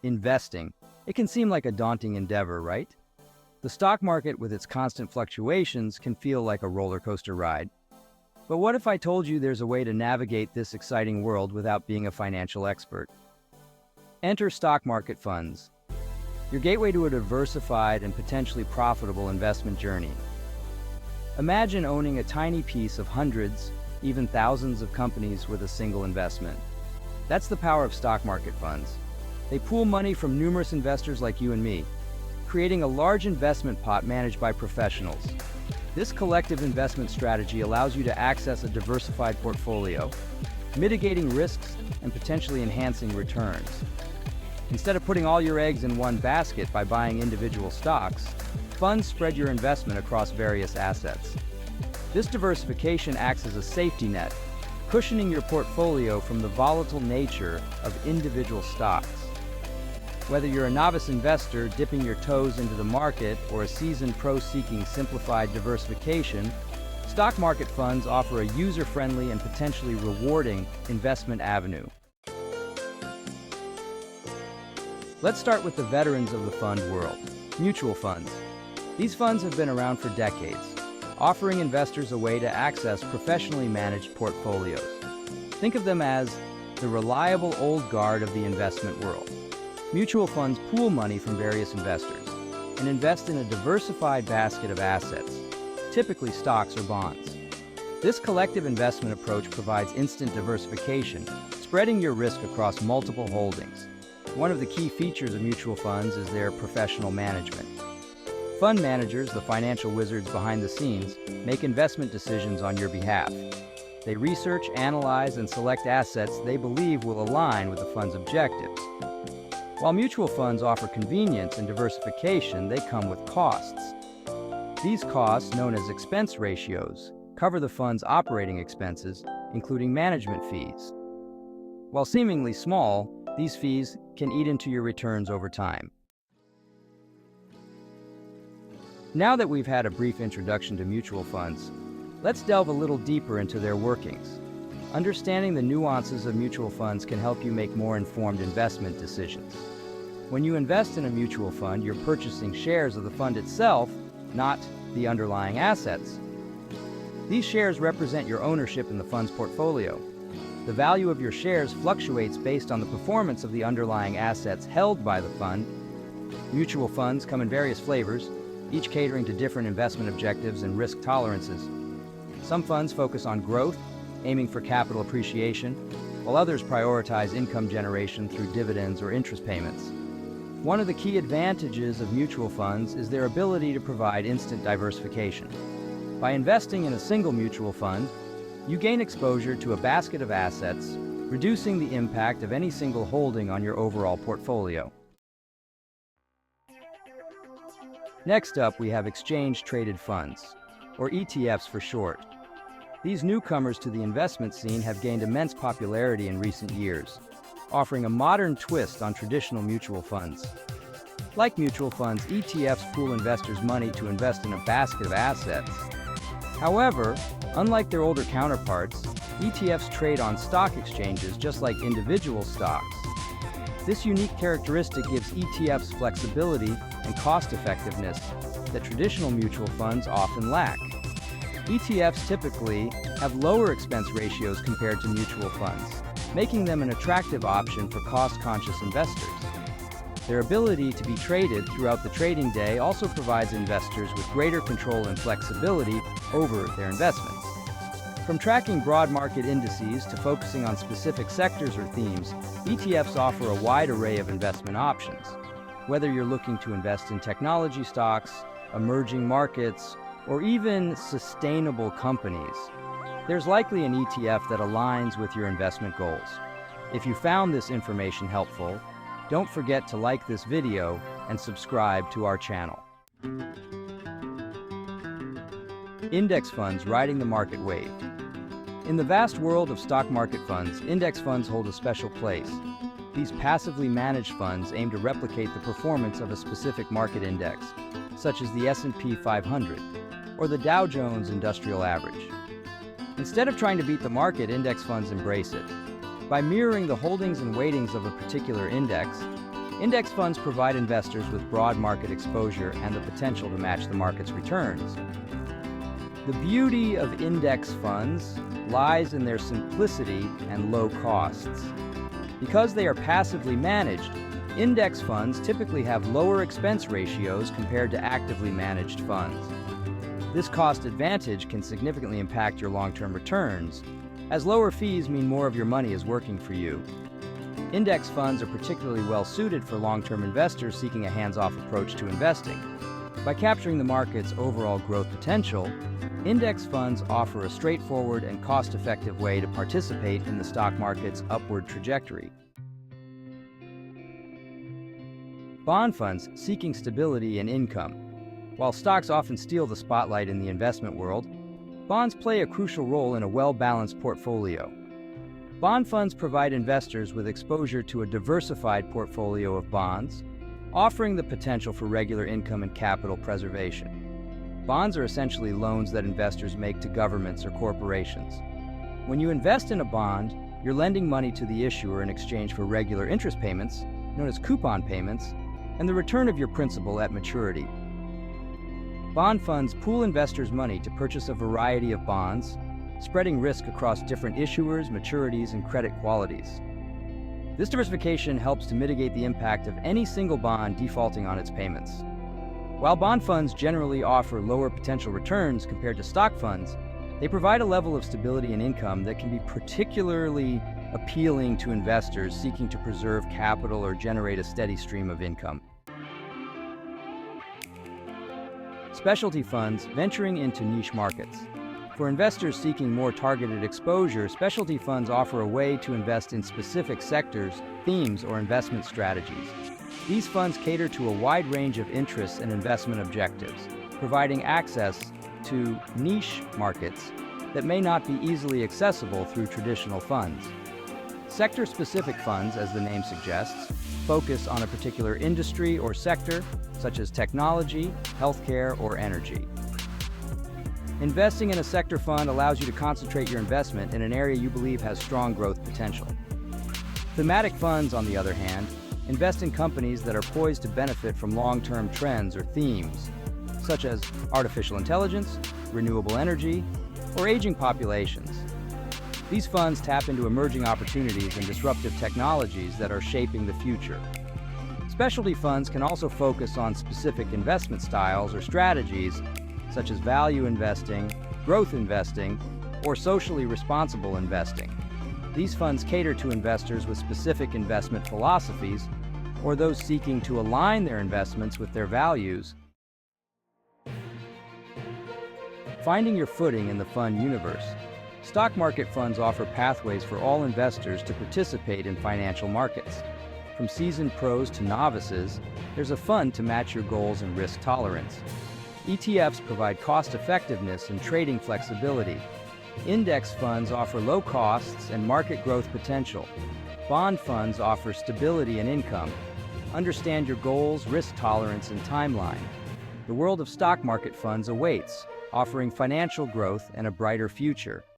investing, it can seem like a daunting endeavor, right? The stock market with its constant fluctuations can feel like a roller coaster ride. But what if I told you there's a way to navigate this exciting world without being a financial expert? Enter stock market funds, your gateway to a diversified and potentially profitable investment journey. Imagine owning a tiny piece of hundreds, even thousands of companies with a single investment. That's the power of stock market funds. They pool money from numerous investors like you and me, creating a large investment pot managed by professionals. This collective investment strategy allows you to access a diversified portfolio, mitigating risks and potentially enhancing returns. Instead of putting all your eggs in one basket by buying individual stocks, funds spread your investment across various assets. This diversification acts as a safety net, cushioning your portfolio from the volatile nature of individual stocks. Whether you're a novice investor dipping your toes into the market or a seasoned pro seeking simplified diversification, stock market funds offer a user-friendly and potentially rewarding investment avenue. Let's start with the veterans of the fund world, mutual funds. These funds have been around for decades, offering investors a way to access professionally managed portfolios. Think of them as the reliable old guard of the investment world. Mutual funds pool money from various investors and invest in a diversified basket of assets, typically stocks or bonds. This collective investment approach provides instant diversification, spreading your risk across multiple holdings. One of the key features of mutual funds is their professional management. Fund managers, the financial wizards behind the scenes, make investment decisions on your behalf. They research, analyze, and select assets they believe will align with the fund's objectives. While mutual funds offer convenience and diversification, they come with costs. These costs, known as expense ratios, cover the fund's operating expenses, including management fees. While seemingly small, these fees can eat into your returns over time. Now that we've had a brief introduction to mutual funds, let's delve a little deeper into their workings. Understanding the nuances of mutual funds can help you make more informed investment decisions. When you invest in a mutual fund, you're purchasing shares of the fund itself, not the underlying assets. These shares represent your ownership in the fund's portfolio. The value of your shares fluctuates based on the performance of the underlying assets held by the fund. Mutual funds come in various flavors, each catering to different investment objectives and risk tolerances. Some funds focus on growth, aiming for capital appreciation, while others prioritize income generation through dividends or interest payments. One of the key advantages of mutual funds is their ability to provide instant diversification. By investing in a single mutual fund, you gain exposure to a basket of assets, reducing the impact of any single holding on your overall portfolio. Next up, we have exchange-traded funds, or ETFs for short. These newcomers to the investment scene have gained immense popularity in recent years, offering a modern twist on traditional mutual funds. Like mutual funds, ETFs pool investors' money to invest in a basket of assets. However, unlike their older counterparts, ETFs trade on stock exchanges just like individual stocks. This unique characteristic gives ETFs flexibility and cost-effectiveness that traditional mutual funds often lack. ETFs typically have lower expense ratios compared to mutual funds, making them an attractive option for cost-conscious investors. Their ability to be traded throughout the trading day also provides investors with greater control and flexibility over their investments. From tracking broad market indices to focusing on specific sectors or themes, ETFs offer a wide array of investment options. Whether you're looking to invest in technology stocks, emerging markets, or even sustainable companies, there's likely an ETF that aligns with your investment goals. If you found this information helpful, don't forget to like this video and subscribe to our channel. Index funds riding the market wave. In the vast world of stock market funds, index funds hold a special place. These passively managed funds aim to replicate the performance of a specific market index, such as the S&P 500 or the Dow Jones Industrial Average. Instead of trying to beat the market, index funds embrace it. By mirroring the holdings and weightings of a particular index, Index funds provide investors with broad market exposure and the potential to match the market's returns. The beauty of index funds lies in their simplicity and low costs. Because they are passively managed, index funds typically have lower expense ratios compared to actively managed funds. This cost advantage can significantly impact your long-term returns, as lower fees mean more of your money is working for you. Index funds are particularly well suited for long-term investors seeking a hands-off approach to investing. By capturing the market's overall growth potential, index funds offer a straightforward and cost-effective way to participate in the stock market's upward trajectory. Bond funds seeking stability and income. While stocks often steal the spotlight in the investment world, bonds play a crucial role in a well-balanced portfolio. Bond funds provide investors with exposure to a diversified portfolio of bonds, offering the potential for regular income and capital preservation. Bonds are essentially loans that investors make to governments or corporations. When you invest in a bond, you're lending money to the issuer in exchange for regular interest payments, known as coupon payments, and the return of your principal at maturity. Bond funds pool investors' money to purchase a variety of bonds, spreading risk across different issuers, maturities, and credit qualities. This diversification helps to mitigate the impact of any single bond defaulting on its payments. While bond funds generally offer lower potential returns compared to stock funds, they provide a level of stability and income that can be particularly appealing to investors seeking to preserve capital or generate a steady stream of income. Specialty funds venturing into niche markets. For investors seeking more targeted exposure, specialty funds offer a way to invest in specific sectors, themes, or investment strategies. These funds cater to a wide range of interests and investment objectives, providing access to niche markets that may not be easily accessible through traditional funds. Sector-specific funds, as the name suggests, focus on a particular industry or sector, such as technology, healthcare, or energy. Investing in a sector fund allows you to concentrate your investment in an area you believe has strong growth potential. Thematic funds, on the other hand, invest in companies that are poised to benefit from long-term trends or themes, such as artificial intelligence, renewable energy, or aging populations. These funds tap into emerging opportunities and disruptive technologies that are shaping the future. Specialty funds can also focus on specific investment styles or strategies, such as value investing, growth investing, or socially responsible investing. These funds cater to investors with specific investment philosophies or those seeking to align their investments with their values. Finding your footing in the fund universe. Stock market funds offer pathways for all investors to participate in financial markets. From seasoned pros to novices, there's a fund to match your goals and risk tolerance. ETFs provide cost-effectiveness and trading flexibility. Index funds offer low costs and market growth potential. Bond funds offer stability and income. Understand your goals, risk tolerance, and timeline. The world of stock market funds awaits, offering financial growth and a brighter future.